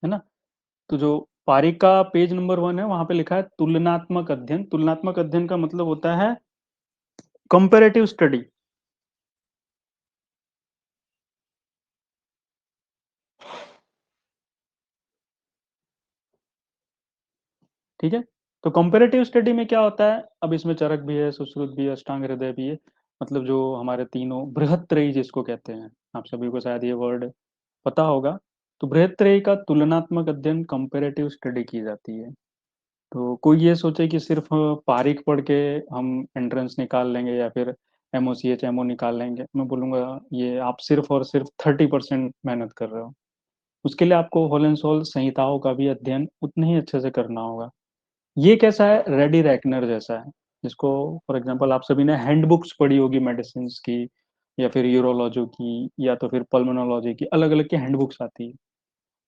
है ना। तो जो पारिक का पेज नंबर 1 है वहां पे लिखा है तुलनात्मक अध्ययन। तुलनात्मक अध्ययन का मतलब होता है कंपैरेटिव स्टडी। ठीक है। तो कंपैरेटिव स्टडी में क्या होता है, अब इसमें चरक भी है, सुश्रुत भी है, अष्टांग हृदय भी है, मतलब जो हमारे तीनों बृहत्त्रयी जिसको कहते हैं, आप सभी को शायद ये वर्ड पता होगा। तो बृहत्त्रयी का तुलनात्मक अध्ययन कंपैरेटिव स्टडी की जाती है। तो कोई ये सोचे कि सिर्फ पारिक पढ़ के हम एंट्रेंस निकाल लेंगे या फिर एमओसीएच एमओ निकाल लेंगे, मैं बोलूंगा ये आप सिर्फ और सिर्फ 30% मेहनत कर रहे हो। उसके लिए आपको होल एंड सोल संहिताओं का भी अध्ययन उतने ही अच्छे से करना होगा। ये कैसा है, रेडी रैकनर जैसा है, जिसको फॉर एग्जांपल आप सभी ने हैंडबुक्स पढ़ी होगी मेडिसिन की, या फिर यूरोलॉजी की, या तो फिर पल्मोनोलॉजी की, अलग अलग की हैंडबुक्स आती है।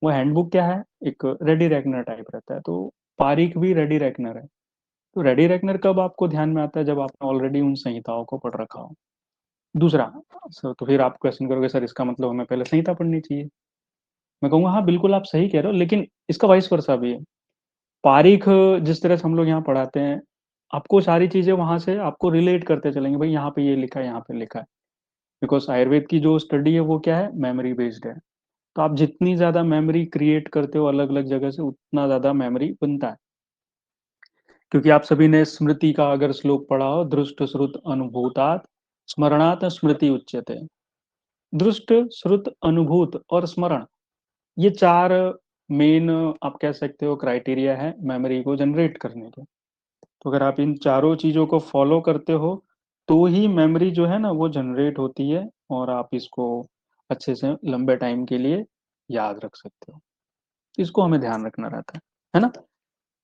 वो हैंडबुक क्या है, एक रेडी रैकनर टाइप रहता है। तो पारीख भी रेडी रैकनर है। तो रेडी रैकनर कब आपको ध्यान में आता है, जब आपने ऑलरेडी उन संहिताओं को पढ़ रखा हो। दूसरा, तो फिर आप क्वेश्चन करोगे सर इसका मतलब हमें पहले संहिता पढ़नी चाहिए। मैं कहूँगा हाँ बिल्कुल आप सही कह रहे हो, लेकिन इसका वाइस वर्सा भी है। पारीख जिस तरह से हम लोग यहाँ पढ़ाते हैं, आपको सारी चीजें वहां से आपको रिलेट करते चलेंगे, भाई यहाँ पे ये लिखा है, यहाँ पे लिखा है। बिकॉज आयुर्वेद की जो स्टडी है वो क्या है, मेमोरी बेस्ड है। तो आप जितनी ज्यादा मेमोरी क्रिएट करते हो अलग अलग जगह से, उतना ज्यादा मेमोरी बनता है। क्योंकि आप सभी ने स्मृति का अगर श्लोक पढ़ा हो, दृष्ट श्रुत अनुभूतात स्मरणात् स्मृति उच्यते। दृष्ट श्रुत अनुभूत और स्मरण, ये चार मेन आप कह सकते हो क्राइटेरिया है मेमोरी को जनरेट करने के। तो अगर आप इन चारों चीजों को फॉलो करते हो तो ही मेमोरी जो है ना वो जनरेट होती है, और आप इसको अच्छे से लंबे टाइम के लिए याद रख सकते हो। इसको हमें ध्यान रखना रहता है ना।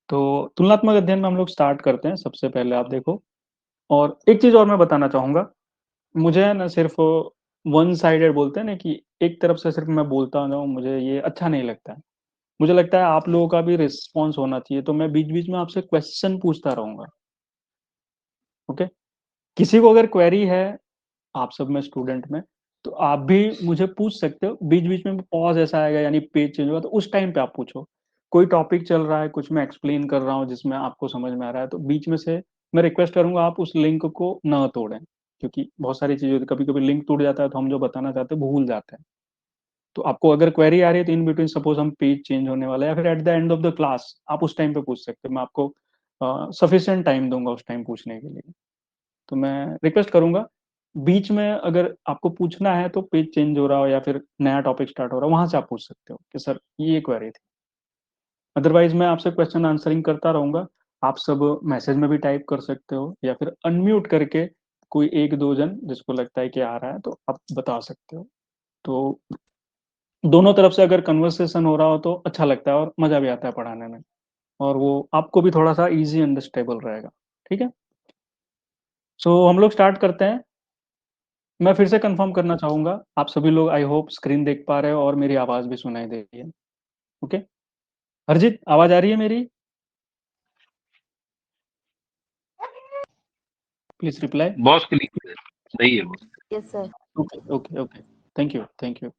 तो तुलनात्मक अध्ययन में हम लोग स्टार्ट करते हैं। सबसे पहले आप देखो, और एक चीज और मैं बताना चाहूंगा, मुझे है ना सिर्फ वन साइडेड बोलते हैं ना, कि एक तरफ से सिर्फ मैं बोलता जाऊं, मुझे ये अच्छा नहीं लगता है। मुझे लगता है आप लोगों का भी रिस्पॉन्स होना चाहिए, तो मैं बीच बीच में आपसे क्वेश्चन पूछता रहूंगा। ओके। किसी को अगर क्वेरी है, आप सब में स्टूडेंट में, तो आप भी मुझे पूछ सकते हो। बीच बीच में पॉज ऐसा आएगा, यानी पेज चेंज होगा, तो उस टाइम पे आप पूछो। कोई टॉपिक चल रहा है, कुछ मैं एक्सप्लेन कर रहा हूँ जिसमें आपको समझ में आ रहा है, तो बीच में से मैं रिक्वेस्ट करूंगा आप उस लिंक को ना तोड़ें। क्योंकि बहुत सारी चीजें, कभी कभी लिंक टूट जाता है तो हम जो बताना चाहते हैं भूल जाते हैं। तो आपको अगर क्वेरी आ रही है तो इन बिटवीन सपोज हम पेज चेंज होने वाला है, या फिर at the end of the class आप उस टाइम पे पूछ सकते हो। मैं आपको सफिशिएंट टाइम दूंगा उस टाइम पूछने के लिए। तो मैं रिक्वेस्ट करूंगा, बीच में अगर आपको पूछना है तो पेज चेंज हो रहा हो या फिर नया टॉपिक स्टार्ट हो रहा हो, वहां से आप पूछ सकते हो कि सर ये क्वेरी थी। अदरवाइज मैं आपसे क्वेश्चन आंसरिंग करता रहूंगा। आप सब मैसेज में भी टाइप कर सकते हो, या फिर अनम्यूट करके कोई एक दो जन जिसको लगता है कि आ रहा है तो आप बता सकते हो। तो दोनों तरफ से अगर कन्वर्सेशन हो रहा हो तो अच्छा लगता है और मजा भी आता है पढ़ाने में, और वो आपको भी थोड़ा सा इजी अंडरस्टेबल रहेगा। ठीक है। सो हम लोग स्टार्ट करते हैं। मैं फिर से कंफर्म करना चाहूंगा, आप सभी लोग आई होप स्क्रीन देख पा रहे हो और मेरी आवाज भी सुनाई दे रही है। ओके। हरजीत, आवाज आ रही है मेरी? Please reply. बॉस क्लिक है, सही है boss. Yes sir. Okay okay okay. Thank you thank you.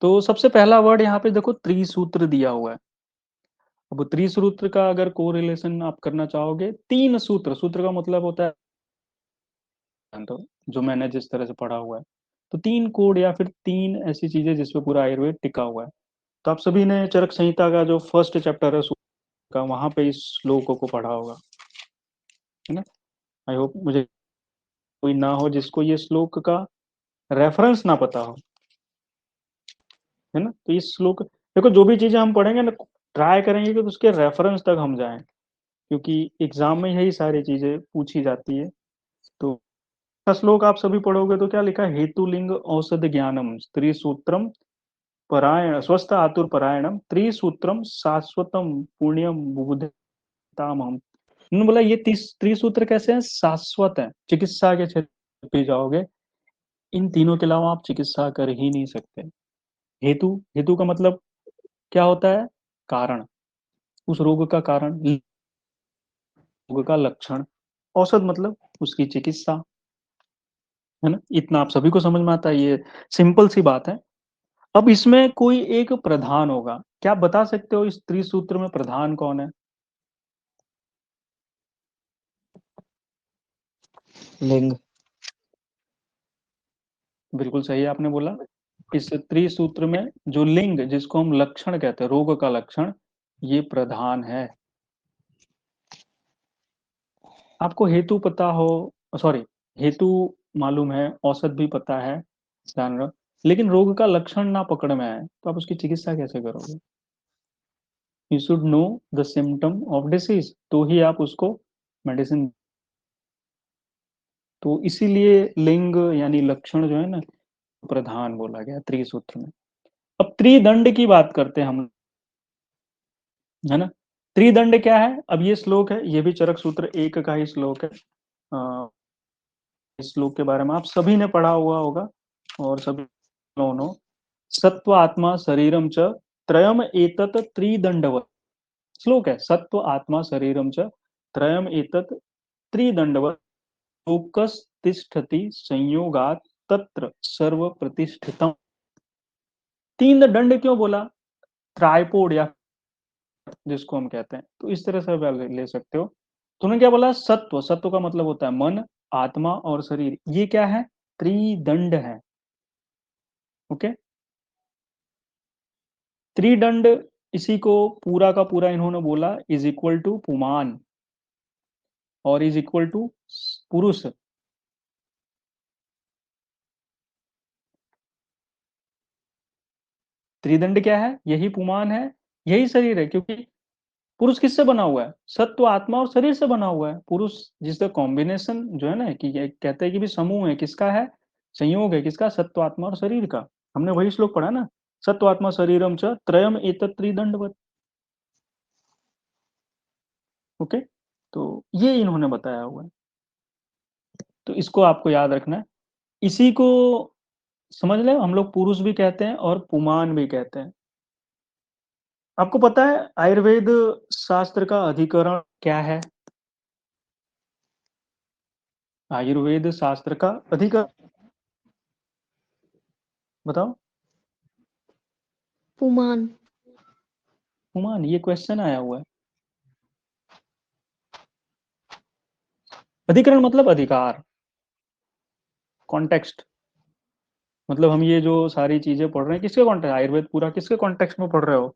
तो सबसे पहला वर्ड यहाँ पे देखो, त्रिसूत्र दिया हुआ है। अब त्रिसूत्र का अगर कोरिलेशन आप करना चाहोगे, तीन सूत्र, सूत्र का मतलब होता है, तो जो मैंने जिस तरह से पढ़ा हुआ है, तो तीन कोड या फिर तीन ऐसी चीजें जिसपे पूरा आयुर्वेद टिका हुआ है। तो आप सभी ने चरक संहिता का जो फर्स्ट चैप्टर है का, वहां पे इस श्लोकों को पढ़ा होगा, है ना। आई होप मुझे कोई ना हो जिसको ये श्लोक का रेफरेंस ना पता हो, है ना। तो इस श्लोक, देखो जो भी चीजें हम पढ़ेंगे ना, ट्राई करेंगे कि उसके रेफरेंस तक हम जाएं, क्योंकि एग्जाम में यही सारी चीजें पूछी जाती है। तो का श्लोक आप सभी पढ़ोगे तो क्या लिखा है, हेतुलिंग औषध ज्ञानम त्रिसूत्रम परायण स्वस्थ आतुर परायणम त्रिसूत्रम शाश्वतम पुण्यम बुद्धिताम। उन्होंने बोला ये त्रिसूत्र कैसे हैं, शाश्वत है। चिकित्सा के क्षेत्र पे जाओगे, इन तीनों के अलावा आप चिकित्सा कर ही नहीं सकते। हेतु, हेतु का मतलब क्या होता है, कारण, उस रोग का कारण, रोग का लक्षण। औषध मतलब उसकी चिकित्सा, है ना। इतना आप सभी को समझ में आता है, ये सिंपल सी बात है। अब इसमें कोई एक प्रधान होगा, क्या आप बता सकते हो इस त्रिसूत्र में प्रधान कौन है? लिंग। बिल्कुल सही आपने बोला। इस त्रिसूत्र में जो लिंग, जिसको हम लक्षण कहते हैं, रोग का लक्षण, ये प्रधान है। आपको हेतु पता हो, सॉरी, हेतु मालूम है, औषध भी पता है, जान रहे हो, लेकिन रोग का लक्षण ना पकड़ में आए तो आप उसकी चिकित्सा कैसे करोगे? You should know the symptom of disease, तो ही आप उसको मेडिसिन। तो इसीलिए लिंग यानी लक्षण जो है ना, प्रधान बोला गया त्रिसूत्र में। अब त्रिदंड की बात करते हैं हम, है ना। त्रिदंड क्या है? अब ये श्लोक है, ये भी चरक सूत्र 1 का ही श्लोक है। इस श्लोक के बारे में आप सभी ने पढ़ा हुआ होगा, और सभी दोनों, सत्व आत्मा शरीरम च त्रयम एतत् त्रिदंडवत्। श्लोक है, सत्व आत्मा शरीरम च त्रयम एतत् त्रिदंडवत् लोकस तिष्ठति संयोगात तत्र सर्व प्रतिष्ठितम। तीन दंड क्यों बोला? ट्राइपोड, या जिसको हम कहते हैं, तो इस तरह से आप ले सकते हो। तूने क्या बोला? सत्व, सत्व का मतलब होता है मन, आत्मा और शरीर। ये क्या है? त्रिदंड है। ओके, त्रिदंड, इसी को पूरा का पूरा इन्होंने बोला इज इक्वल टू पुमान, और इज इक्वल टू पुरुष। त्रिदंड क्या है? यही पुमान है, यही शरीर है, क्योंकि पुरुष किससे बना हुआ है? सत्व, आत्मा और शरीर से बना हुआ है पुरुष। जिसका कॉम्बिनेशन जो है ना, कि ये कहते हैं कि भी समूह है किसका है, संयोग है किसका? सत्व, आत्मा और शरीर का। हमने वही श्लोक पढ़ा ना, सत्व आत्मा शरीरम च त्रयम एतत् त्रिदंडवत्। ओके, तो ये इन्होंने बताया हुआ है, तो इसको आपको याद रखना है। इसी को समझ ले, हम लोग पुरुष भी कहते हैं और पुमान भी कहते हैं। आपको पता है आयुर्वेद शास्त्र का अधिकरण क्या है? आयुर्वेद शास्त्र का अधिकरण बताओ। पुमान। पुमान, ये क्वेश्चन आया हुआ है। अधिकरण मतलब अधिकार, कॉन्टेक्स्ट। मतलब हम ये जो सारी चीजें पढ़ रहे हैं किसके कॉन्टेक्स्ट, आयुर्वेद पूरा किसके कॉन्टेक्स्ट में पढ़ रहे हो?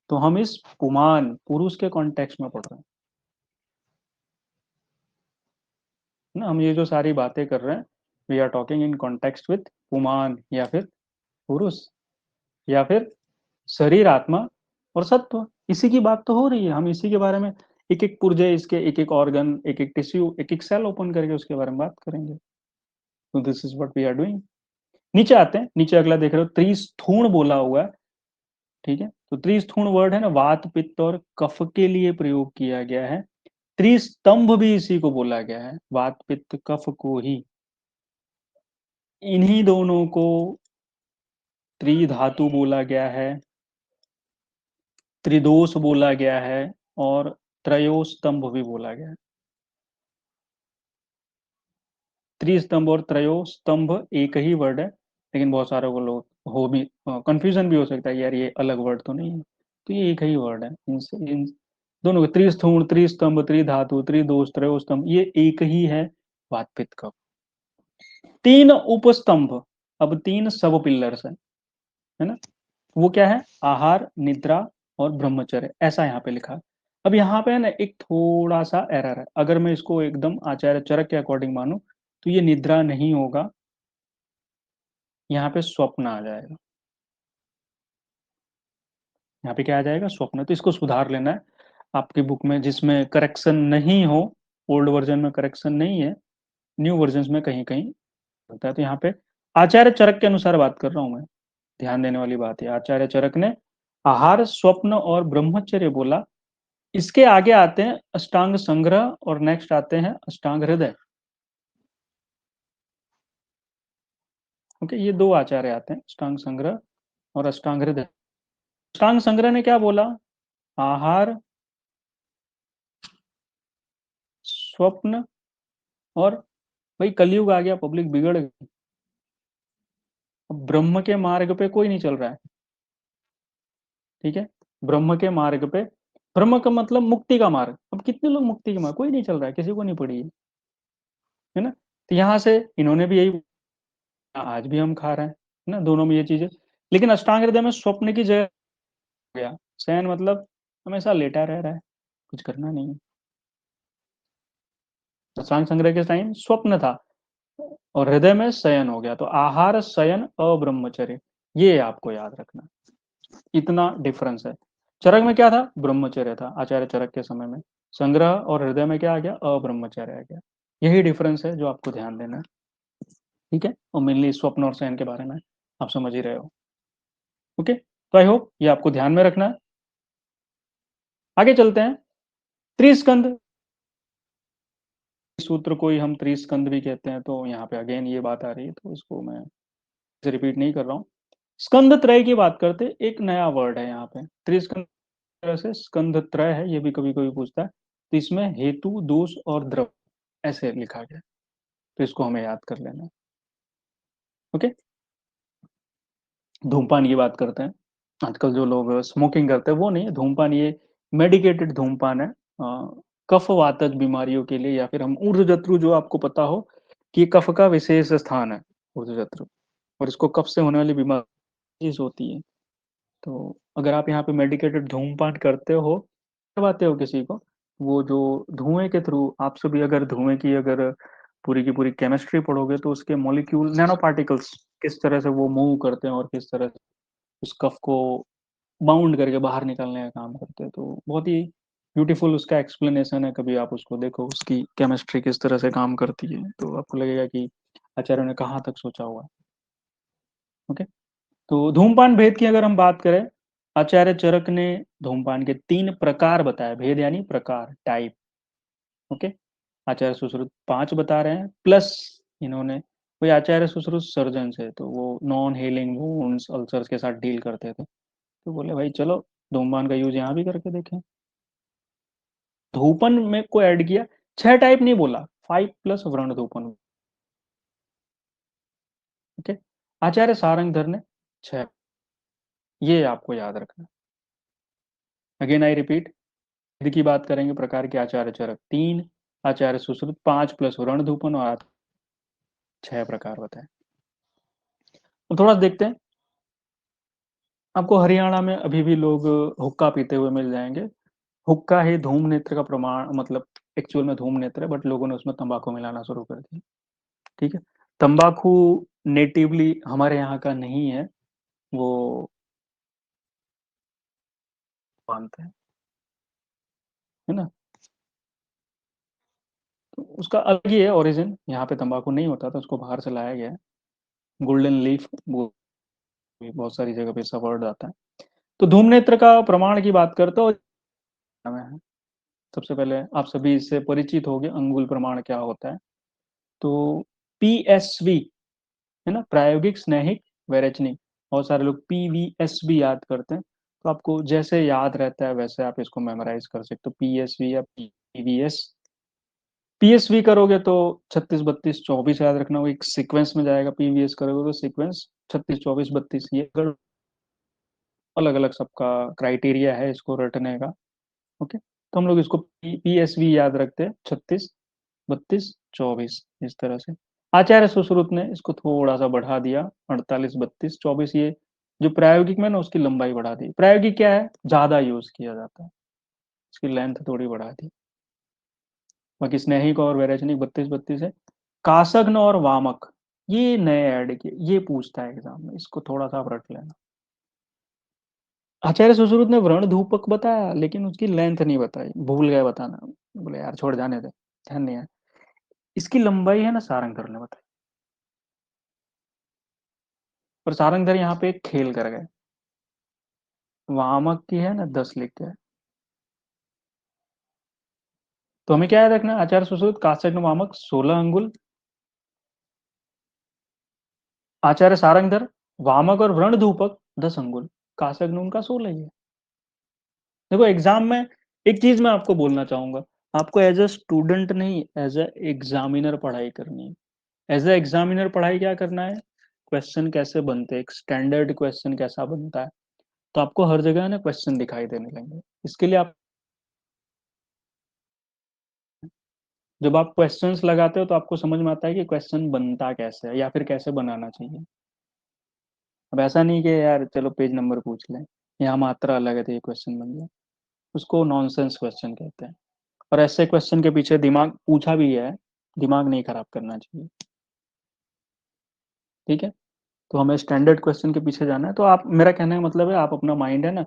तो हम इस पुमान, पुरुष के कॉन्टेक्स्ट में पढ़ रहे हैं ना। हम ये जो सारी बातें कर रहे हैं, we are talking in context with पुमान, या फिर पुरुष, या फिर शरीर, आत्मा और सत्व। इसी की बात तो हो रही है, हम इसी के बारे में एक एक पुर्जे, इसके एक एक ऑर्गन, एक एक टिश्यू, एक एक सेल ओपन करके उसके बारे में बात करेंगे। तो this is what we are doing. नीचे आते हैं, नीचे अगला देख रहे हो, त्रिस्थूण बोला हुआ है। ठीक है, तो त्रिस्थूण वर्ड है ना, वात, पित्त और कफ के लिए प्रयोग किया गया है। त्रिस्तंभ भी इसी को बोला गया है, वात पित्त कफ को ही। इन्हीं दोनों को त्रिधातु बोला गया है, त्रिदोष बोला गया है, और त्रयोस्तंभ भी बोला गया है। त्रिस्तंभ और त्रयोस्तंभ एक ही वर्ड है, लेकिन बहुत सारे को लोग हो भी, कंफ्यूजन भी हो सकता है, यार ये अलग वर्ड तो नहीं है। तो ये एक ही वर्ड है, इन दोनों के, त्रिस्थूण, त्रिस्तंभ, त्रिधातु, त्रिदोष, त्रयोस्तंभ, ये एक ही है, वात पित्त कफ। तीन उपस्तंभ, अब तीन सब पिलर्स है ना। वो क्या है? आहार, निद्रा और ब्रह्मचर्य, ऐसा यहाँ पे लिखा है। अब यहाँ पे है ना एक थोड़ा सा एरर है, अगर मैं इसको एकदम आचार्य चरक के अकॉर्डिंग मानूं, तो ये निद्रा नहीं होगा, यहाँ पे स्वप्न आ जाएगा। यहाँ पे क्या आ जाएगा? स्वप्न। तो इसको सुधार लेना है आपकी बुक में, जिसमें करेक्शन नहीं हो। ओल्ड वर्जन में करेक्शन नहीं है, न्यू वर्जन में कहीं कहीं होता है। तो यहाँ पे आचार्य चरक के अनुसार बात कर रहा हूं मैं, ध्यान देने वाली बात है। आचार्य चरक ने आहार, स्वप्न और ब्रह्मचर्य बोला। इसके आगे आते हैं अष्टांग संग्रह, और नेक्स्ट आते हैं अष्टांग हृदय। ओके, ये दो आचार्य आते हैं, अष्टांग संग्रह और अष्टांग हृदय। अष्टांग संग्रह ने क्या बोला? आहार, स्वप्न, और भाई कलयुग आ गया, पब्लिक बिगड़ गई, अब ब्रह्म के मार्ग पे कोई नहीं चल रहा है। ठीक है, ब्रह्म के मार्ग पे, ब्रह्म का मतलब मुक्ति का मार्ग। अब कितने लोग मुक्ति के मार्ग, कोई नहीं चल रहा है, किसी को नहीं पड़ी है ना। तो यहाँ से इन्होंने भी यही, आज भी हम खा रहे हैं, है ना, दोनों में ये चीजें। लेकिन अष्टांग हृदय में स्वप्न की जगह हो गया, शयन मतलब हमेशा लेटा रह रहा है, कुछ करना नहीं है। अष्टांग संग्रह के टाइम स्वप्न था, और हृदय में शयन हो गया, तो आहार शयन अब्रह्मचर्य, ये आपको याद रखना, इतना डिफरेंस है। चरक में क्या था, ब्रह्मचर्य था आचार्य चरक के समय में, संग्रह और हृदय में क्या आ गया, अब्रह्मचर्य आ गया। यही डिफरेंस है जो आपको ध्यान देना है, ठीक है। और मेनली स्वप्न और शयन के बारे में आप समझ ही रहे हो। ओके, तो आई होप ये आपको ध्यान में रखना है। आगे चलते हैं, त्रिस्कंद सूत्र को ही हम त्रिस्कंद भी कहते हैं, तो यहाँ पे अगेन ये बात आ रही है, तो इसको मैं रिपीट नहीं कर रहा हूँ। स्कंद त्रय की बात करते, एक नया वर्ड है यहाँ पे त्रिस्कंद, से स्कंद त्रय है, ये भी कभी कभी पूछता है। तो इसमें हेतु दोष और द्रव ऐसे लिखा गया, तो इसको हमें याद कर लेना। ओके, धूमपान की बात करते हैं। आजकल जो लोग स्मोकिंग करते हैं वो नहीं है धूमपान, ये मेडिकेटेड धूमपान है, कफ वातज बीमारियों के लिए, या फिर हम ऊर्ध्वजत्रु, जो आपको पता हो कि ये कफ का विशेष स्थान है ऊर्ध्वजत्रु, और इसको कफ से होने वाली बीमारी होती है। तो अगर आप यहाँ पे मेडिकेटेड धूमपान करते हो, करवाते हो किसी को, वो जो धुएं के थ्रू, आपसे भी अगर धुएं की अगर पूरी की पूरी केमिस्ट्री पढ़ोगे, तो उसके मॉलिक्यूल नैनो पार्टिकल्स किस तरह से वो मूव करते हैं, और किस तरह से उस कफ को बाउंड करके बाहर निकालने का काम करते हैं, तो बहुत ही ब्यूटीफुल उसका एक्सप्लेनेशन है। कभी आप उसको देखो, उसकी केमिस्ट्री किस तरह से काम करती है, तो आपको लगेगा कि आचार्य ने कहाँ तक सोचा हुआ है। ओके, तो धूमपान भेद की अगर हम बात करें, आचार्य चरक ने धूमपान के 3 प्रकार बताए, भेद यानी प्रकार, टाइप। ओके, आचार्य सुश्रुत 5 बता रहे हैं, प्लस इन्होंने, कोई आचार्य सुश्रुत सर्जन है, तो वो नॉन हीलिंग वुंड्स अल्सर्स के साथ डील करते थे, तो बोले भाई चलो धूमपान का यूज यहाँ भी करके देखें। धूपन में को ऐड किया, 6 टाइप नहीं बोला, 5 प्लस वर्ण धूपन। ओके, आचार्य सारंगधर ने 6, ये आपको याद रखना। अगेन आई रिपीट, की बात करेंगे प्रकार के, आचार्य चरक 3, आचार्य सुश्रुत 5 प्लस वर्ण धूपन, और 6 प्रकार बताए। तो थोड़ा देखते हैं, आपको हरियाणा में अभी भी लोग हुक्का पीते हुए मिल जाएंगे। हुक्का ही धूम नेत्र का प्रमाण, मतलब एक्चुअल में धूम नेत्र है, बट लोगों ने उसमें तंबाकू मिलाना शुरू कर दिया। ठीक है, तंबाकू नेटिवली हमारे यहाँ का नहीं है, वो मानते हैं, है ना, तो उसका अलग ही है ओरिजिन, यहाँ पे तंबाकू नहीं होता था, उसको बाहर से लाया गया है। गोल्डन लीफ, वो भी बहुत सारी जगह पे ऐसा वर्ड आता है। तो धूम नेत्र का प्रमाण की बात करते हो, हमें सबसे पहले आप सभी इससे परिचित होंगे, अंगुल प्रमाण क्या होता है। तो PSV, है ना, प्रायोगिक स्नेहिक वैरेचनिक, बहुत सारे लोग PVS भी याद करते हैं, तो आपको जैसे याद रहता है वैसे आप इसको मेमोराइज कर सकते हो, PSV या PVS। PSV करोगे तो 36 32 24 याद रखना, वो एक सीक्वेंस में जाएगा। PVS करोगे तो सीक्वेंस 36 24 32, ये अलग अलग सबका क्राइटेरिया है इसको रटने का। ओके, तो हम लोग इसको PSV याद रखते हैं, 36 32 24, इस तरह से। आचार्य सुश्रुत ने इसको थोड़ा सा बढ़ा दिया, 48 32 24, ये जो प्रायोगिक में ना उसकी लंबाई बढ़ा दी। प्रायोगिक क्या है, ज्यादा यूज किया जाता है, इसकी लेंथ थोड़ी बढ़ा दी। बाकी स्नेहिक और वैरेचनिक 32 32 है। कासग्न और वामक, ये नए ऐड किए, ये पूछता है एग्जाम में, इसको थोड़ा सा आप रट लेना। आचार्य सुश्रुत ने वर्ण धूपक बताया, लेकिन उसकी लेंथ नहीं बताई, भूल गए बताना, बोले यार छोड़ जाने दे, ध्यान नहीं है। इसकी लंबाई है ना सारंगधर ने बताई, और सारंगधर यहाँ पे एक खेल कर गए, वामक की है ना 10 लिख के। तो हमें क्या याद रखना, आचार्य सुश्रुत कासग्न वामक 16 अंगुल, आचार्य सारंगधर वामक और वर्ण धूपक 10 अंगुल, कासग्न उनका 16 ही है। देखो एग्जाम में एक चीज मैं आपको बोलना चाहूंगा, आपको एज अ स्टूडेंट नहीं, एज अ एग्जामिनर पढ़ाई करनी है। एज अ एग्जामिनर पढ़ाई क्या करना है, क्वेश्चन कैसे बनते हैं, एक स्टैंडर्ड क्वेश्चन कैसा बनता है, तो आपको हर जगह ना क्वेश्चन दिखाई देने लगेंगे। इसके लिए आप जब आप क्वेश्चंस लगाते हो तो आपको समझ में आता है कि क्वेश्चन बनता कैसे है या फिर कैसे बनाना चाहिए। अब ऐसा नहीं कि यार चलो पेज नंबर पूछ लें, यहाँ मात्रा अलग है तो ये क्वेश्चन बन गया। उसको नॉनसेंस क्वेश्चन कहते हैं। और ऐसे क्वेश्चन के पीछे दिमाग पूछा भी है, दिमाग नहीं खराब करना चाहिए। ठीक है, तो हमें स्टैंडर्ड क्वेश्चन के पीछे जाना है। तो आप, मेरा कहने का मतलब है, आप अपना माइंड है ना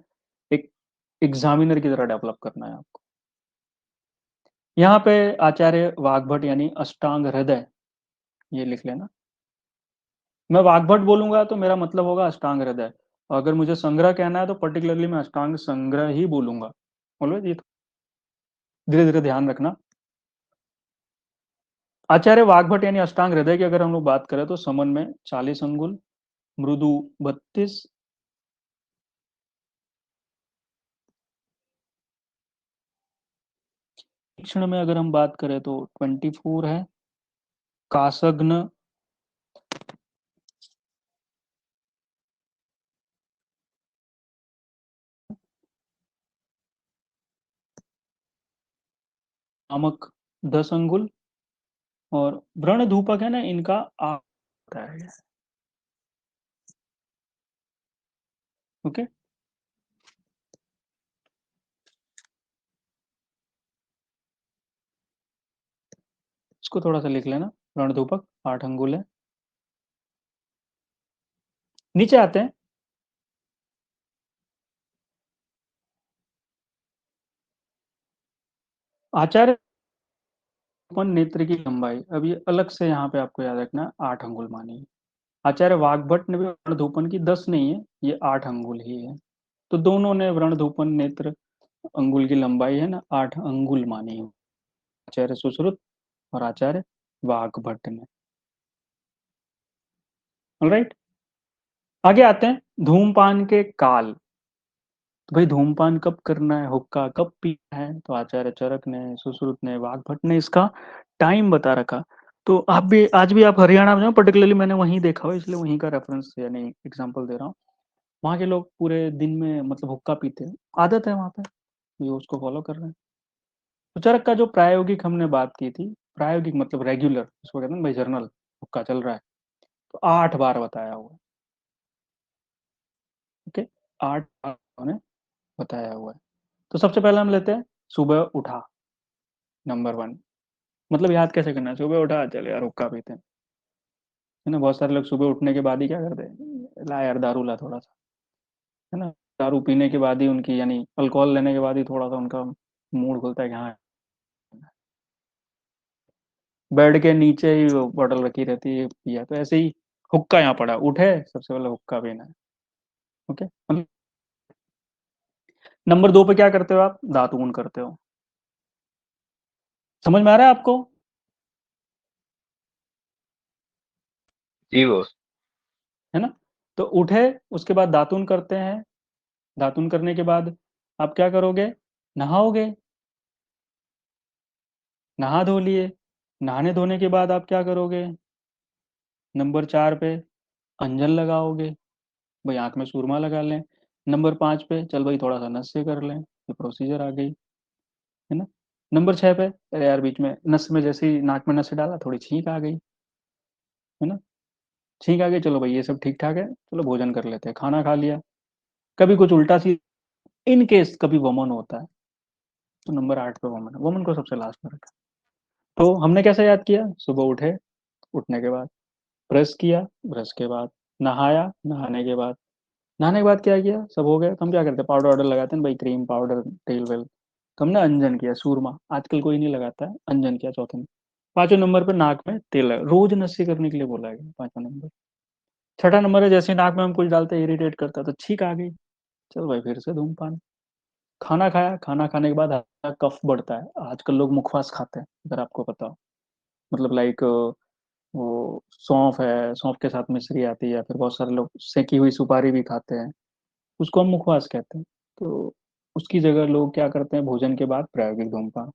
एक एग्जामिनर की तरह डेवलप करना है आपको। यहाँ पे आचार्य वाग्भट यानी अष्टांग हृदय, ये लिख लेना। मैं वाग्भट बोलूंगा तो मेरा मतलब होगा अष्टांग हृदय। और अगर मुझे संग्रह कहना है तो पर्टिकुलरली मैं अष्टांग संग्रह ही बोलूंगा। बोलो ये धीरे धीरे ध्यान रखना। आचार्य वाग्भट यानी अष्टांग हृदय की अगर हम लोग बात करें तो समन में 40 अंगुल, मृदु 32, तीक्ष्ण में अगर हम बात करें तो 24 है, कासग्न नामक 10 अंगुल, और व्रण धूपक है ना इनका आता है। ओके, इसको थोड़ा सा लिख लेना। व्रण धूपक 8 अंगुल है। नीचे आते हैं। आचार्य अपन नेत्र की लंबाई, अब ये अलग से यहाँ पे आपको याद रखना है, 8 अंगुल मानी है। आचार्य वाग्भट ने भी व्रणधूपन की 10 नहीं है, ये 8 अंगुल ही है। तो दोनों ने व्रणधूपन नेत्र अंगुल की लंबाई है ना 8 अंगुल मानी है, आचार्य सुश्रुत और आचार्य वाग्भट ने। ऑलराइट, आगे आते हैं धूमपान के काल। तो भाई धूमपान कब करना है, हुक्का कब पीना है, तो आचार्य चरक ने, सुश्रुत ने, वाग्भट ने इसका टाइम बता रखा। तो आप भी, आज भी आप हरियाणा में जाओ, पर्टिकुलरली मैंने वहीं देखा हो इसलिए वहीं का रेफरेंस यानी एग्जांपल दे रहा हूँ। वहाँ के लोग पूरे दिन में मतलब हुक्का पीते हैं, आदत है वहाँ पे, ये उसको फॉलो कर रहे हैं। तो चरक का जो प्रायोगिक हमने बात की थी, प्रायोगिक मतलब रेगुलर, इसको कहते हैं भाई जर्नल, हुक्का चल रहा है, तो 8 बार बताया हुआ है। ओके, 8 बार उन्होंने बताया हुआ है। तो सबसे पहले हम लेते हैं सुबह उठा, नंबर 1। मतलब याद कैसे करना है, सुबह उठा चल यार हुक्का पीते हैं, है ना। बहुत सारे लोग सुबह उठने के बाद ही क्या करते हैं, ला यार दारू ला थोड़ा सा, है ना। दारू पीने के बाद ही उनकी, यानी अल्कोहल लेने के बाद ही थोड़ा सा उनका मूड खुलता है कि हाँ, बेड के नीचे ही वो बोतल रखी रहती है, पिया। तो ऐसे ही हुक्का यहाँ पड़ा, उठे सबसे पहले हुक्का पीना है। ओके, मतलब नंबर 2 पे क्या करते हो आप, दातून करते हो। समझ में आ रहा है आपको। जी बॉस। है ना। तो उठे, उसके बाद दातून करते हैं। दातून करने के बाद आप क्या करोगे, नहाओगे, नहा धो लिए। नहाने धोने के बाद आप क्या करोगे, नंबर 4 पे अंजन लगाओगे, भाई आंख में सूरमा लगा लें। नंबर 5 पे चल भाई थोड़ा सा नस से कर लें, ये प्रोसीजर आ गई, है ना। नंबर 6 पे, अरे यार बीच में नस में जैसे ही नाक में नस डाला थोड़ी छींक आ गई, है ना। छींक आ गई, चलो भाई ये सब ठीक ठाक है, चलो भोजन कर लेते हैं, खाना खा लिया। कभी कुछ उल्टा सी, इन केस कभी वमन होता है, तो नंबर 8 पे वमन है, वमन को सबसे लास्ट में रखा। तो हमने कैसे याद किया, सुबह उठे, उठने के बाद ब्रश किया, ब्रश के बाद नहाया, नहाने के बाद, नहाने के बाद क्या किया, सब हो गया, तो हम क्या करते हैं, पाउडर वाउडर लगाते हैं भाई, क्रीम पाउडर तेल वेल। तो हमने अंजन किया, सूरमा आजकल कोई नहीं लगाता है, अंजन किया चौथे में। 5वें नंबर पर नाक में तेल लगा, रोज नस्सी करने के लिए बोला गया 5वां नंबर। 6ठा नंबर है, जैसे नाक में हम कुछ डालते हैं इरिटेट करता है, तो छींक आ गई, चलो भाई फिर से धूमपान। खाना खाया, खाना खाने के बाद हल्का कफ बढ़ता है, आजकल लोग मुखवास खाते हैं, अगर आपको पता हो। मतलब लाइक वो सौंफ है, सौंफ के साथ मिश्री आती है, या फिर बहुत सारे लोग सेकी हुई सुपारी भी खाते हैं, उसको हम मुखवास कहते हैं। तो उसकी जगह लोग क्या करते हैं, भोजन के बाद प्रायोगिक धूमपान।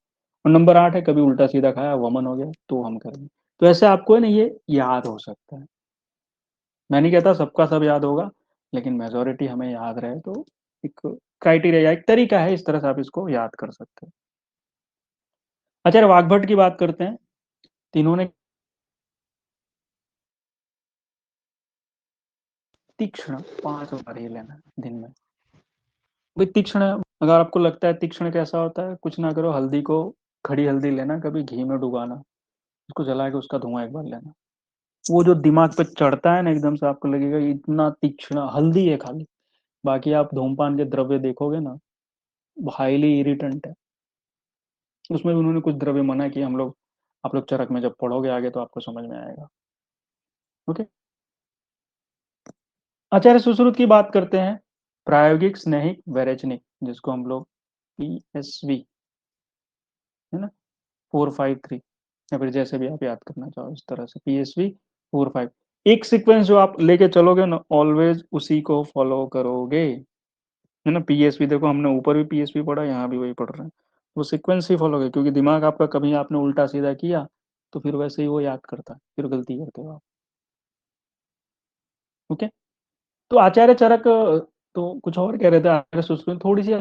और नंबर 8 है, कभी उल्टा सीधा खाया, वमन हो गया, तो हम करेंगे। तो ऐसे आपको है ना ये याद हो सकता है। मैं नहीं कहता सबका सब याद होगा, लेकिन मेजोरिटी हमें याद रहे तो एक क्राइटेरिया या एक तरीका है, इस तरह से आप इसको याद कर सकते हो। आचार्य वाग्भट की बात करते हैं, तो इन्होंने तीक्ष्ण 5 बार ही लेना है दिन में। भाई तीक्ष्ण, अगर आपको लगता है तीक्ष्ण कैसा होता है, कुछ ना करो, हल्दी को, खड़ी हल्दी लेना, कभी घी में डुबाना, उसको जला के उसका धुआं एक बार लेना, वो जो दिमाग पे चढ़ता है ना, एकदम से आपको लगेगा इतना तीक्ष्ण हल्दी है खाली। बाकी आप धूमपान के द्रव्य देखोगे ना, हाईली इरिटेंट है। उसमें भी उन्होंने कुछ द्रव्य मना किए, हम लोग, आप लोग चरक में जब पढ़ोगे आगे तो आपको समझ में आएगा। ओके। आचार्य सुश्रुत की बात करते हैं, प्रायोगिक स्नेहिक वैरेचनिक, जिसको हम लोग PSV, है ना, 453, या फिर जैसे भी आप याद करना चाहो इस तरह से, PSV 4-5। एक सीक्वेंस जो आप लेके चलोगे ना, ऑलवेज उसी को फॉलो करोगे, है ना। PSV देखो, हमने ऊपर भी PSV पढ़ा, यहाँ भी वही पढ़ रहे हैं, वो सीक्वेंस ही फॉलो करोगे, क्योंकि दिमाग आपका, कभी आपने उल्टा सीधा किया तो फिर वैसे ही वो याद करता है, फिर गलती करते हो आप। ओके। तो आचार्य चरक, तो कुछ और कह रहे थे आचार्य सुश्रुत, थोड़ी सी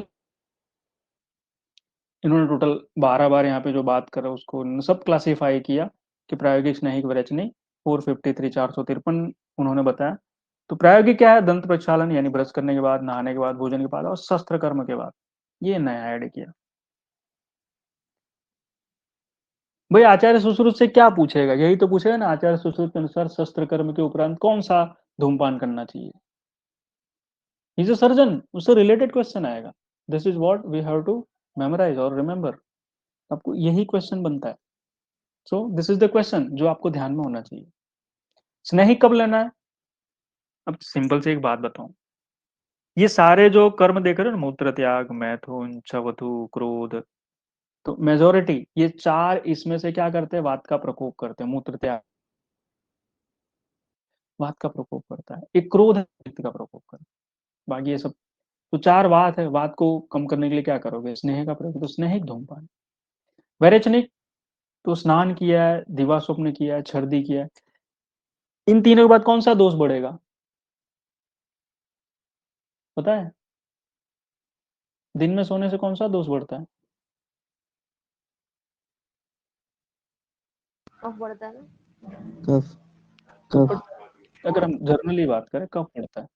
इन्होंने टोटल 12 बार यहाँ पे जो बात करा उसको इन्होंने सब क्लासिफाई किया कि प्रायोगिक स्नेहिक विरेचनी 453, 453 उन्होंने बताया। तो प्रायोगिक क्या है, दंत प्रक्षालन, यानी ब्रश करने के बाद, नहाने के बाद, भोजन के बाद और शस्त्र कर्म के बाद, ये नया ऐड किया। भाई आचार्य सुश्रुत से क्या पूछेगा, यही तो पूछेगा ना, आचार्य सुश्रुत के अनुसार शस्त्र कर्म के उपरांत कौन सा धूमपान करना चाहिए। इज अ सर्जन, उससे रिलेटेड क्वेश्चन आएगा। This is what we have to memorise और रिमेंबर, आपको यही क्वेश्चन बनता है। So this is the question जो आपको ध्यान में होना चाहिए। स्नेही कब लेना है, अब सिंपल से एक बात बताऊं, ये सारे जो कर्म देख रहे हो ना, मूत्र त्याग, मैथुन, छवथु, क्रोध, तो मेजोरिटी ये चार इसमें से क्या करते हैं, वात का प्रकोप करते हैं। मूत्र त्याग वात का प्रकोप करता है, एक क्रोध है पित्त का प्रकोप करता है, बाकी ये सब तो चार वात है। वात को कम करने के लिए क्या करोगे, स्नेह का प्रयोग, तो स्नेहिक धूमपान। वैरेचनिक, तो स्नान किया है, दिवा स्वप्न किया है, छर्दी किया है, इन तीनों के बाद कौन सा दोष बढ़ेगा, पता है, दिन में सोने से कौन सा दोष बढ़ता है। कफ बढ़ता है ना। कफ कब कफ बढ़ता है, अगर हम जर्नली बात करें कब बढ़ता है,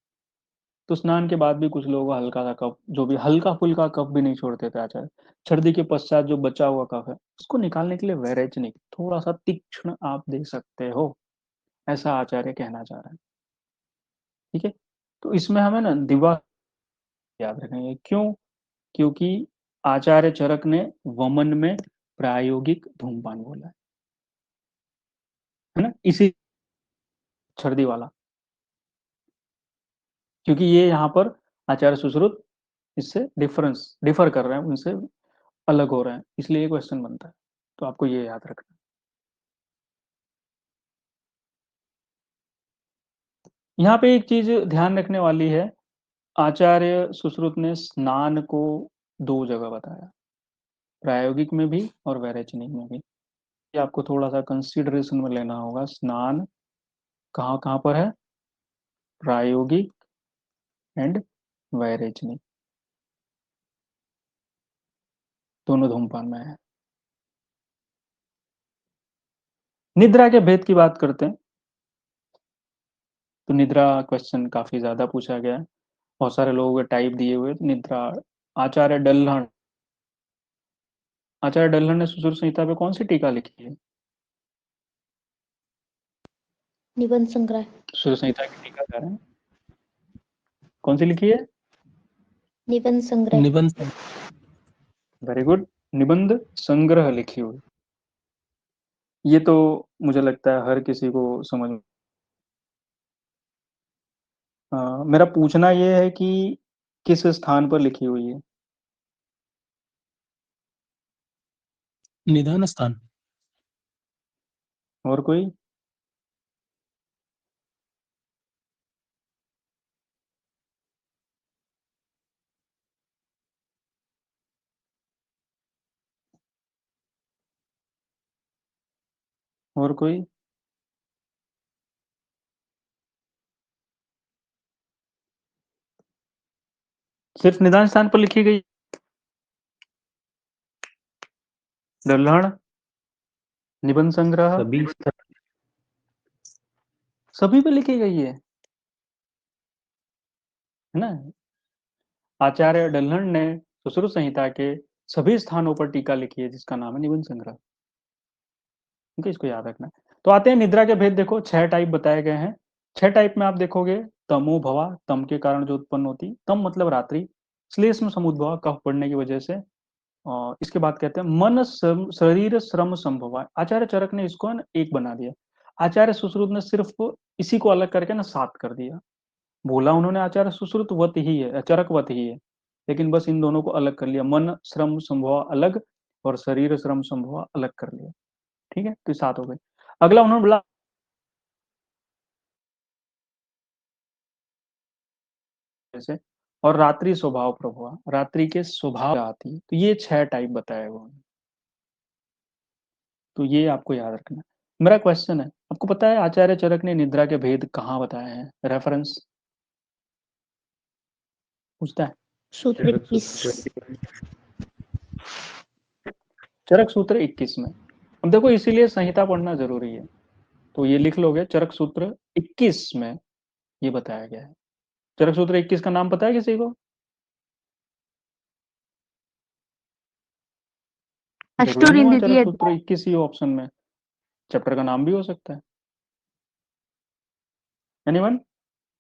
तो स्नान के बाद भी कुछ लोगों को हल्का सा कफ, जो भी हल्का फुल्का कफ भी नहीं छोड़ते थे आचार्य। सर्दी के पश्चात जो बचा हुआ कफ है, उसको निकालने के लिए वैरेचनिक थोड़ा सा तीक्ष्ण आप दे सकते हो, ऐसा आचार्य कहना चाह रहे हैं। ठीक है। तो इसमें हमें ना दिवा याद रखेंगे, क्यों, क्योंकि आचार्य चरक ने वमन में प्रायोगिक धूमपान बोला है ना, इसी सर्दी वाला, क्योंकि ये यहाँ पर आचार्य सुश्रुत इससे डिफर कर रहे हैं, उनसे अलग हो रहे हैं, इसलिए ये क्वेश्चन बनता है। तो आपको ये याद रखना। यहाँ पे एक चीज ध्यान रखने वाली है, आचार्य सुश्रुत ने स्नान को 2 जगह बताया, प्रायोगिक में भी और वैरेचनिक में भी। ये आपको थोड़ा सा कंसिडरेशन में लेना होगा, स्नान कहाँ कहाँ पर है, प्रायोगिक एंड वैरेचनिक, दोनों धूमपान में है। निद्रा के भेद की बात करते हैं, तो निद्रा क्वेश्चन काफी ज्यादा पूछा गया है, बहुत सारे लोगों के टाइप दिए हुए हैं। निद्रा, आचार्य डल्हन, आचार्य डल्हन ने सुश्रुत संहिता पे कौन सी टीका लिखी है, निबंध संग्रह। सुश्रुत संहिता की टीकाकार हैं, कौन सी लिखी है, निबंध संग्रह। निबंध वेरी गुड, निबंध संग्रह लिखी हुई। ये तो मुझे लगता है हर किसी को समझ में। मेरा पूछना ये है कि किस स्थान पर लिखी हुई है, निधान स्थान। और कोई, और कोई, सिर्फ निदान स्थान पर लिखी गई। दल्हन, निबंध संग्रह, सभी पे लिखी गई है ना। आचार्य डल्हन ने सुश्रुत संहिता के सभी स्थानों पर टीका लिखी है जिसका नाम है निबंध संग्रह। ठीक है, इसको याद रखना है। तो आते हैं निद्रा के भेद। देखो 6 टाइप बताए गए हैं। 6 टाइप में आप देखोगे तमो भवा, तम के कारण जो उत्पन्न होती, तम मतलब रात्रि, श्लेष्म समुद्भवा कफ पड़ने की वजह से। और इसके बाद कहते हैं मन शरीर श्रम संभवा। आचार्य चरक ने इसको ना एक बना दिया। आचार्य सुश्रुत ने सिर्फ इसी को अलग करके ना 7 कर दिया। बोला उन्होंने आचार्य सुश्रुत वत ही है, चरक वत ही है, लेकिन बस इन दोनों को अलग कर लिया। मन श्रम संभवा अलग और शरीर श्रम संभवा अलग कर लिया। ठीक है, तो 7 हो गए। अगला उन्होंने बोला जैसे, और रात्रि स्वभाव प्रभुआ, रात्रि के स्वभाव आती है। तो ये 6 टाइप बताए हुए हैं। तो ये आपको याद रखना है। मेरा क्वेश्चन है, आपको पता है आचार्य चरक ने निद्रा के भेद कहाँ बताए हैं? रेफरेंस पूछता है। सूत्र 21। चरक सूत्र 21 में। अब देखो इसीलिए संहिता पढ़ना जरूरी है। तो ये लिख लोगे, चरक सूत्र 21 में ये बताया गया है। चरक सूत्र 21 का नाम पता है किसी को? जरूरी नहीं हुआ चरक सूत्र 21 ही ऑप्शन में, चैप्टर का नाम भी हो सकता है। एनीवन?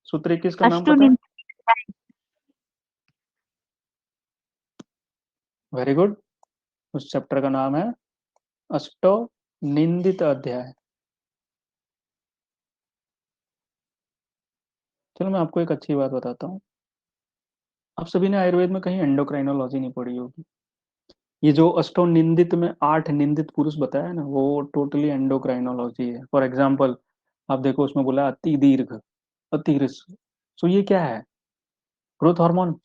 सूत्र 21 का नाम पता है? Very good. उस चैप्टर का नाम है अष्टो निंदित अध्याय। चलो मैं आपको एक अच्छी बात बताता हूँ। आप सभी ने आयुर्वेद में कहीं एंडोक्राइनोलॉजी नहीं पढ़ी होगी। ये जो अष्टो निंदित में 8 निंदित पुरुष बताया है ना, वो टोटली एंडोक्राइनोलॉजी है। फॉर एग्जाम्पल आप देखो उसमें बोला अति दीर्घ, अति ह्रस्व। सो ये क्या है? ग्रोथ हार्मोन,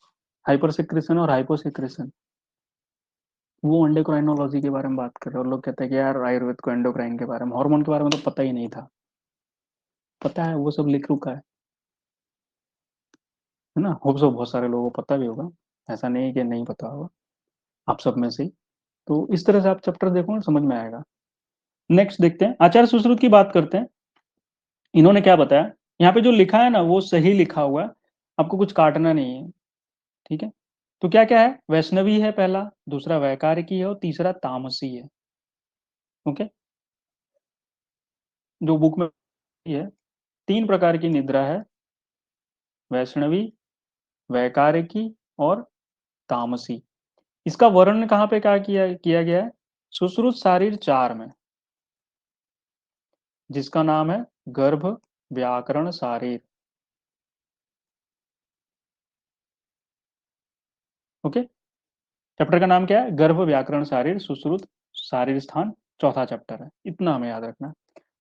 हाइपर सिक्रेशन और हाइपो सिक्रेशन। वो एंडोक्राइनोलॉजी के बारे में बात कर रहे हैं। और लोग कहते हैं कि यार आयुर्वेद को एंडोक्राइन के बारे में, हार्मोन के बारे में तो पता ही नहीं था। पता है, वो सब लिख रुका है ना। होप सो बहुत सारे लोगों को पता भी होगा, ऐसा नहीं कि नहीं पता होगा आप सब में से। तो इस तरह से आप चैप्टर देखो ना, समझ में आएगा। नेक्स्ट देखते हैं, आचार्य सुश्रुत की बात करते हैं। इन्होंने क्या बताया? यहाँ पे जो लिखा है ना वो सही लिखा हुआ है, आपको कुछ काटना नहीं है। ठीक है, तो क्या क्या है? वैष्णवी है पहला, दूसरा वैकारिकी है और तीसरा तामसी है। ओके, जो बुक में है 3 प्रकार की निद्रा है, वैष्णवी, वैकारिकी और तामसी। इसका वर्णन कहाँ पे क्या किया गया है? सुश्रुत शारीर 4 में, जिसका नाम है गर्भ व्याकरण शारीर। ओके, चैप्टर का नाम क्या है? गर्भ व्याकरण शारीर, सुश्रुत शारीर स्थान, चौथा चैप्टर है। इतना हमें याद रखना है।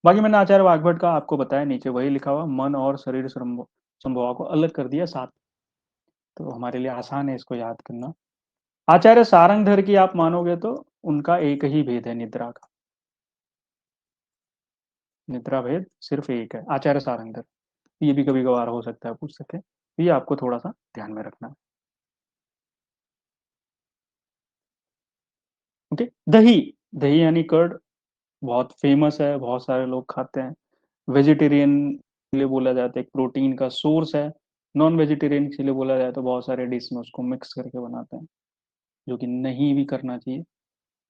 बाकी मैंने आचार्य वाग्भट का आपको बताया, नीचे वही लिखा हुआ, मन और शरीर संभवा को अलग कर दिया 7। तो हमारे लिए आसान है इसको याद करना। आचार्य सारंगधर की आप मानोगे तो उनका एक ही भेद है निद्रा का। निद्रा भेद सिर्फ एक है, आचार्य सारंगधर। ये भी कभी कभार हो सकता है पूछ सके, ये आपको थोड़ा सा ध्यान में रखना है। ओके, दही, दही यानी कर्ड, बहुत फेमस है, बहुत सारे लोग खाते हैं। वेजिटेरियन के लिए बोला जाता है, एक प्रोटीन का सोर्स है। नॉन वेजिटेरियन के लिए बोला जाए तो बहुत सारे डिश में उसको मिक्स करके बनाते हैं, जो कि नहीं भी करना चाहिए।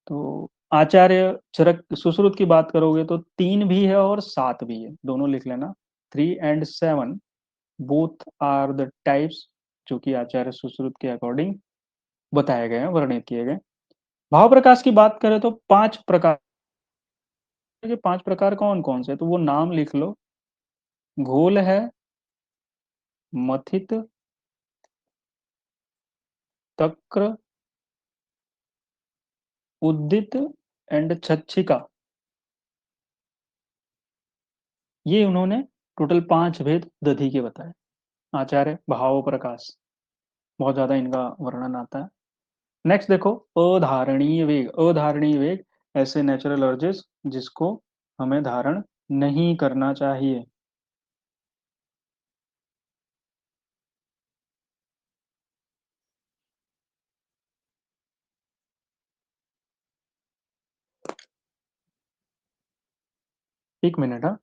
तो आचार्य चरक सुश्रुत की बात करोगे तो 3 भी है और 7 भी है, दोनों लिख लेना। 3 and 7 both are the types जो कि आचार्य सुश्रुत के अकॉर्डिंग बताए गए हैं, वर्णित किए गए। भाव प्रकाश की बात करें तो 5 प्रकार के। 5 प्रकार कौन कौन से? तो वो नाम लिख लो। घोल है, मथित, तक्र, उद्दित एंड छच्छिका। ये उन्होंने टोटल 5 भेद दधी के बताए, आचार्य भाव प्रकाश। बहुत ज्यादा इनका वर्णन आता है। नेक्स्ट देखो, अधारणीय वेग। अधारणीय वेग ऐसे नेचुरल अर्जेस जिसको हमें धारण नहीं करना चाहिए। एक मिनट। हाँ,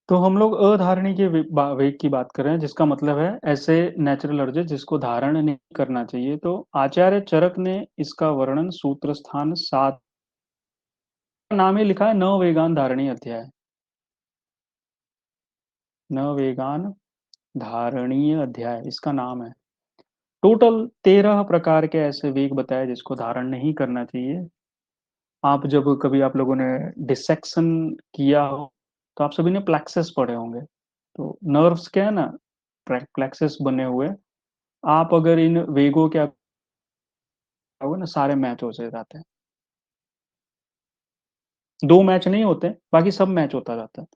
तो हम लोग अधारणी के वेग की बात कर रहे हैं, जिसका मतलब है ऐसे नेचुरल अर्ज जिसको धारण नहीं करना चाहिए। तो आचार्य चरक ने इसका वर्णन सूत्र स्थान 7, नाम ही लिखा है न वेगान धारणी अध्याय। न वेगान धारणीय अध्याय इसका नाम है। टोटल 13 प्रकार के ऐसे वेग बताए जिसको धारण नहीं करना चाहिए। आप जब कभी आप लोगों ने डिसेक्शन किया हो तो आप सभी ने प्लेक्सस पढ़े होंगे। तो नर्व्स क्या है ना, प्लेक्सस बने हुए। आप अगर इन वेगों के होगा ना, सारे मैच हो से जाते हैं। 2 मैच नहीं होते, बाकी सब मैच होता जाता है।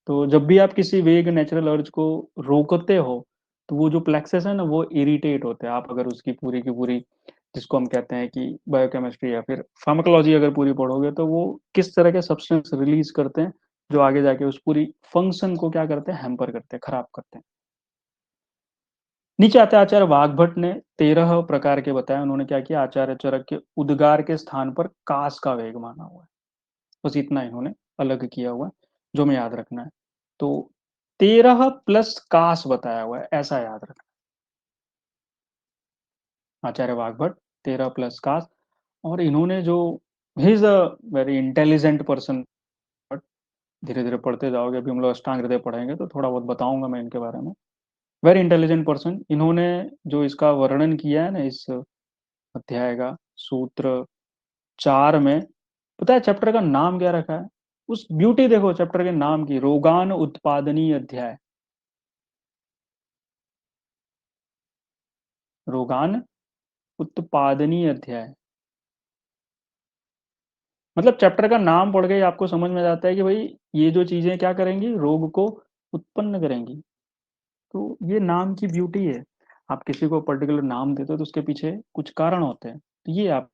तो जब भी आप किसी वेग नेचुरल अर्ज को रोकते हो तो वो जो प्लेक्सस है ना वो इरिटेट होते हैं। आप अगर उसकी पूरी की पूरी, जिसको हम कहते हैं कि बायोकेमिस्ट्री या फिर फार्माकोलॉजी अगर पूरी पढ़ोगे तो वो किस तरह के सब्सटेंस रिलीज करते हैं जो आगे जाके उस पूरी फंक्शन को क्या करते हैं, हैम्पर करते हैं, खराब करते हैं। नीचे आते आचार्य वाग्भट ने 13 प्रकार के बताए। उन्होंने क्या किया, आचार्य चरक के उद्गार के स्थान पर कास का वेग माना हुआ है। बस इतना इन्होंने अलग किया हुआ है जो हमें याद रखना है। तो 13 प्लस कास बताया हुआ है, ऐसा याद रखना। आचार्य वाग्भट 13 प्लस कास। और इन्होंने जो, he is a very intelligent person. But धीरे धीरे पढ़ते जाओगे, अभी हम लोग अष्टांग हृदय पढ़ेंगे तो थोड़ा बहुत बताऊंगा मैं इनके बारे में। Very intelligent person. इन्होंने जो इसका वर्णन किया है ना इस अध्याय का, सूत्र 4 में, पता है चैप्टर का नाम क्या रखा है? उस ब्यूटी देखो चैप्टर के नाम की, रोगान उत्पादनी अध्याय। रोगान उत्पादनी अध्याय मतलब चैप्टर का नाम पढ़ के ही आपको समझ में जाता है कि भाई ये जो चीजें क्या करेंगी, रोग को उत्पन्न करेंगी। तो ये नाम की ब्यूटी है। आप किसी को पर्टिकुलर नाम देते हो तो उसके पीछे कुछ कारण होते हैं। तो ये आप